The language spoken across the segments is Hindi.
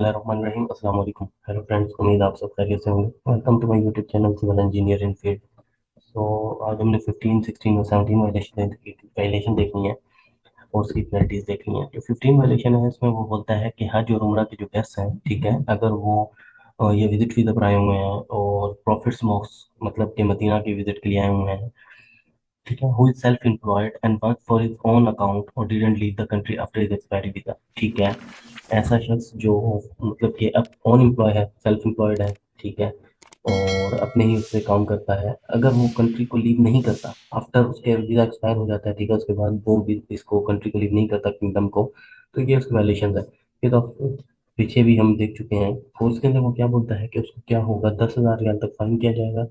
बिस्मिल्लाहिर्रहमानिर्रहीम। अस्सलाम वालेकुम। हेलो फ्रेंड्स, उम्मीद आप सब खैरियत से होंगे। Welcome to my YouTube channel civil engineer in field. So आज हमने 15, 16 और 17 वायलेशन देखनी है और उसकी पेनल्टीज देखनी है। जो 15 वायलेशन है इसमें वो बोलता है कि हज और उम्रा के जो गेस्ट हैं, ठीक है, अगर वो ये विजिट वीज़ा पर आए हुए हैं और प्रॉफिट्स मॉस्क मतलब कि मदीना की विजिट के लिए आए हुए हैं, ठीक है, who is self employed and work for his own account और didn't leave the country after his expiry visa, ठीक है। ऐसा शख्स जो मतलब कि अब ऑन एम्प्लॉय है, सेल्फ एम्प्लॉयड है, ठीक है, और अपने ही उससे काम करता है, अगर वो कंट्री को लीव नहीं करता आफ्टर उसके वीजा एक्सपायर हो जाता है, ठीक है, उसके बाद वो भी इसको कंट्री को लीव नहीं करता किंगडम को, तो ये उसके वायलेशन है। ये तो आप पीछे भी हम देख चुके हैं। और उसके अंदर वो क्या बोलता है कि उसको क्या होगा, 10,000 रियाल तक फाइन किया जाएगा,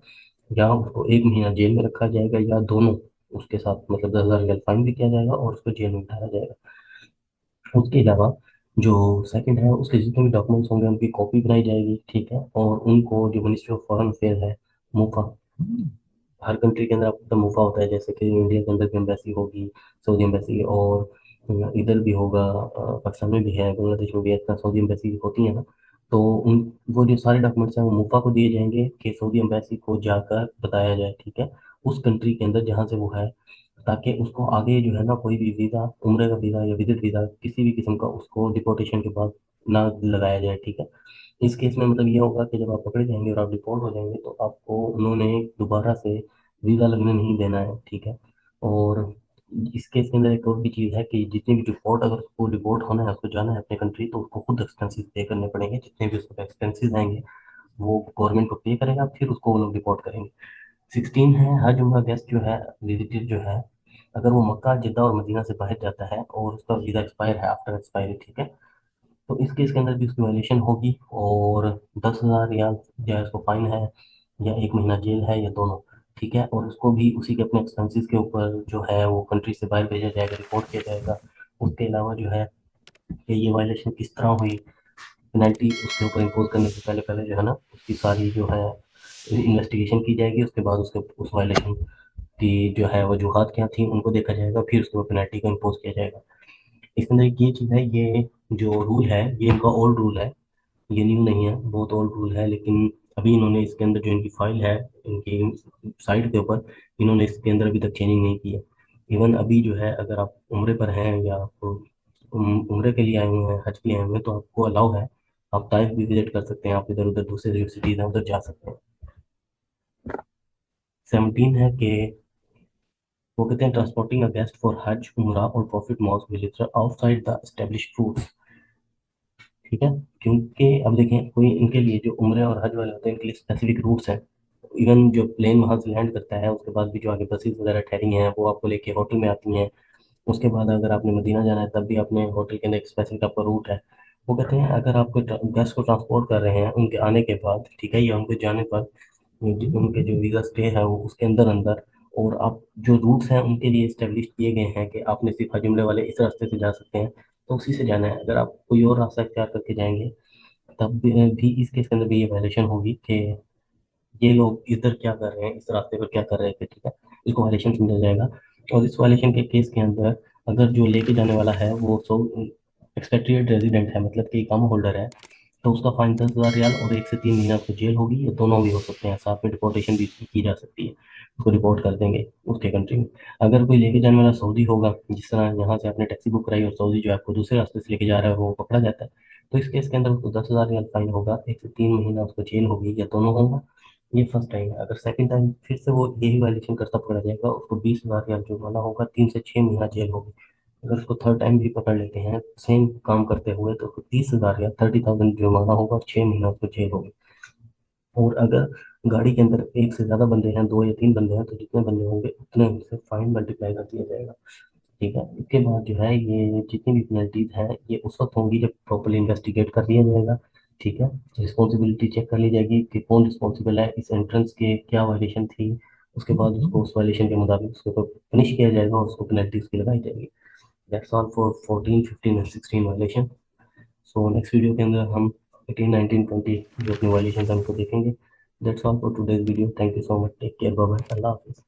या उसको 1 महीना जेल में रखा जाएगा, या दोनों उसके साथ, मतलब 10,000 रियाल फाइन भी किया जाएगा और उसको जेल में बिठाया जाएगा। उसके अलावा जो सेकंड है, उसके जितने भी डॉक्यूमेंट्स होंगे उनकी कॉपी बनाई जाएगी, ठीक है, और उनको जो मिनिस्ट्री ऑफ फॉरेन अफेयर है, मूफा, हर कंट्री के अंदर आपको पता मूफा होता है, जैसे कि इंडिया के अंदर भी एम्बेसी होगी, सऊदी एम्बेसी, और इधर भी होगा, पाकिस्तान में भी है, बांग्लादेश में भी है, इतना सऊदी एम्बेसी होती है ना। तो उन वो जो सारे डॉक्यूमेंट्स हैं वो मूफा को दिए जाएंगे कि सऊदी एम्बेसी को जाकर बताया जाए, ठीक है, उस कंट्री के अंदर जहाँ से वो है, ताकि उसको आगे जो है ना कोई भी वीज़ा, उम्र का वीज़ा या विजिट वीज़ा किसी भी किस्म का उसको डिपोर्टेशन के बाद ना लगाया जाए, ठीक है। इस केस में मतलब ये होगा कि जब आप पकड़े जाएंगे और आप डिपोर्ट हो जाएंगे तो आपको उन्होंने दोबारा से वीज़ा लगने नहीं देना है, ठीक है। और इस केस के अंदर एक और भी चीज़ है कि जितनी भी डिपोर्ट, अगर उसको डिपोर्ट होना है, उसको जाना है अपने कंट्री, तो उसको खुद एक्सपेंसेस पे करने पड़ेंगे। जितने भी उसके एक्सपेंसेस आएंगे वो गवर्नमेंट को पे करेगा, फिर उसको वो लोग डिपोर्ट करेंगे। 16 है, हज उम्रा गेस्ट जो है, विजिटर जो है, अगर वो मक्का, जिद्दा और मदीना से बाहर जाता है और उसका वीज़ा एक्सपायर है, आफ्टर एक्सपायरी, ठीक है, तो इस केस के अंदर भी उसकी वायलेशन होगी और 10,000 या उसको फाइन है, या 1 महीना जेल है, या दोनों, ठीक है। और उसको भी उसी के अपने एक्सपेंसेस के ऊपर जो है वो कंट्री से बाहर भेजा जाएगा, रिपोर्ट किया जाएगा। उसके अलावा जो है कि ये वायलेशन किस तरह हुई, पेनल्टी उसके ऊपर इम्पोज करने से पहले पहले जो है ना उसकी सारी जो है इन्वेस्टिगेशन की जाएगी। उसके बाद उसके उस वायलेशन की जो है वजूहत क्या थी उनको देखा जाएगा, फिर उसके ऊपर पेनल्टी को इम्पोज किया जाएगा। इसके अंदर एक ये चीज़ है, ये जो रूल है ये इनका ओल्ड रूल है, ये न्यू नहीं है, बहुत ओल्ड रूल है, लेकिन अभी इन्होंने इसके अंदर जो इनकी फाइल है, इनकी साइट के ऊपर, इन्होंने इसके अंदर अभी तक चेंजिंग नहीं की है। इवन अभी जो है अगर आप उम्रे पर हैं या आप उम्रे के लिए आए हुए हैं, हज के लिए आए हुए हैं, तो आपको अलाउ है, आप ताइफ भी विजिट कर सकते हैं, आप इधर उधर दूसरे जो सिटीज हैं उधर जा सकते हैं। 17 है कि वो कहते हैं transporting a guest for Hajj, Umrah और prophet mosque visitor outside the established routes, ठीक है। क्योंकि अब देखें, कोई इनके लिए जो उम्रे और हज वाले होते हैं इनके लिए स्पेसिफिक रूट्स हैं। इवन जो प्लेन वहां से लैंड करता है उसके बाद भी जो आगे बसेस वगैरह ठहरी हैं वो आपको लेके होटल में आती हैं। उसके बाद अगर आपने मदीना जाना है तब भी अपने होटल के अंदर एक स्पेसिफिक आपका रूट है। वो कहते हैं अगर आपको गेस्ट को ट्रांसपोर्ट कर रहे हैं उनके आने के बाद, ठीक है, या उनके जाने पर, उनके जो वीज़ा स्टे है वो उसके अंदर अंदर, और आप जो रूट्स हैं उनके लिए इस्टेब्लिश किए गए हैं कि आपने सिर्फ हज उम्रे वाले इस रास्ते से जा सकते हैं, तो उसी से जाना है। अगर आप कोई और रास्ता इख्तियार करके जाएंगे तब भी इस केस के अंदर भी ये वायलेशन होगी कि ये लोग इधर क्या कर रहे हैं, इस रास्ते पर क्या कर रहे थे, ठीक है, इसको वायलेशन समझा जाएगा। और इस वायलेशन के केस के अंदर अगर जो लेके जाने वाला है वो एक्सपेट्रिएट रेजिडेंट है, मतलब कि कम होल्डर है, तो उसका फाइन 10,000 रियाल और 1 से 3 महीना उसको जेल होगी, या दोनों भी हो सकते हैं, साथ में डिपोर्टेशन भी इसकी की जा सकती है, उसको रिपोर्ट कर देंगे उसके कंट्री में। अगर कोई लेके जाने वाला सऊदी होगा, जिस तरह यहाँ से आपने टैक्सी बुक कराई और सऊदी जो है आपको दूसरे रास्ते से लेके जा रहा है वो पकड़ा जाता है, तो इस केस के अंदर उसको 10,000 रियाल फाइन होगा, 1 से 3 महीना उसको जेल होगी, या दोनों होगा। ये फर्स्ट टाइम है। अगर सेकंड टाइम फिर से वो यही वायलेशन करता पकड़ा जाएगा, उसको 20,000 रियाल जुर्माना होगा, 3 से 6 महीना जेल होगी। अगर उसको थर्ड टाइम भी पकड़ लेते हैं सेम काम करते हुए तो उसको 30,000 या 30,000 जुर्माना होगा और 6 महीना उसको जेल होगी। और अगर गाड़ी के अंदर एक से ज्यादा बंदे हैं, 2 या 3 बंदे हैं, तो जितने बंदे होंगे उतने उनसे फाइन मल्टीप्लाई कर दिया जाएगा, ठीक है। इसके बाद जो है ये जितनी भी पेनल्टीज हैं ये उस वक्त होंगी जब प्रॉपरली इन्वेस्टिगेट कर लिया जाएगा, ठीक है। रिस्पॉन्सिबिलिटी चेक कर ली जाएगी कि कौन रिस्पॉन्सिबल है, इस एंट्रेंस के क्या वायलेशन थी, उसके बाद उसको उस वायलेशन के मुताबिक उसके ऊपर पनिश किया जाएगा और उसको पेनल्टी उसकी लगाई जाएगी। That's all for 14, 15 and 16 violation. So next video के अंदर हम 18, 19, 20 जो अपनी वायलेशन है उनको देखेंगे। That's all for today's video. Thank you so much, take care, bye bye, अल्लाह हाफिज़।